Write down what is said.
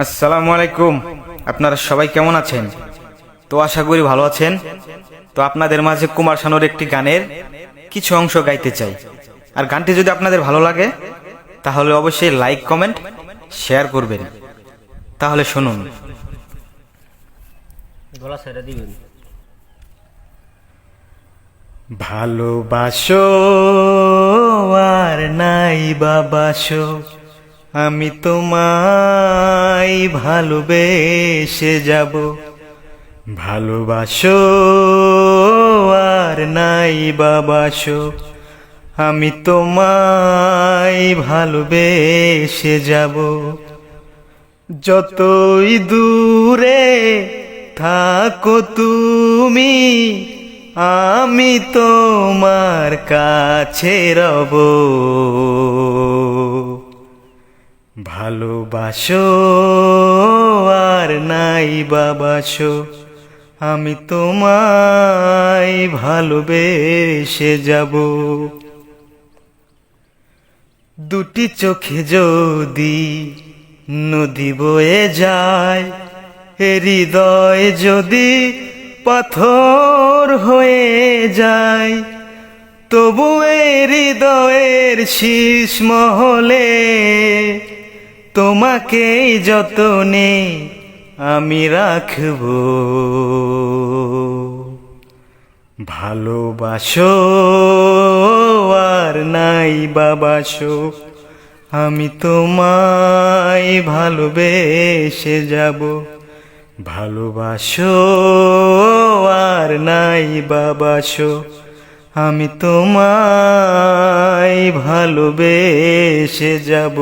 আসসালামু আলাইকুম। আপনারা সবাই কেমন আছেন? তো আশা করি ভালো আছেন। তো আপনাদের মাঝে কুমার শানুর একটি গানের কিছু অংশ গাইতে চাই। আর গানটি যদি আপনাদের ভালো লাগে তাহলে অবশ্যই লাইক কমেন্ট শেয়ার করবেন। তাহলে শুনুন। গলা ছেড়ে দিবেন। ভালোবাসো আর নাই বাবাসো, আমি তোমায় ভালোবেসে যাব। ভালোবাসো আর নাই বাবাসো, আমি তোমায় ভালোবেসে যাব। যতই দূরে থাকো তুমি, আমি তোমার কাছে রব। ভালোবাসো আর নাই বাবাসো, আমি তোমায় ভালোবেসে যাব। দুটি চোখে যদি নদী বয়ে যায়, হৃদয় যদি পাথর হয়ে যায়, তবু হৃদয়ের শীষ মহলে তোমাকে যতনে আমি রাখব। ভালোবাসো আর নাই বাবাসো, আমি তোমায় ভালোবেসে যাব। ভালোবাসো আর নাই বাবাসো, আমি তোমায় ভালোবেসে যাব।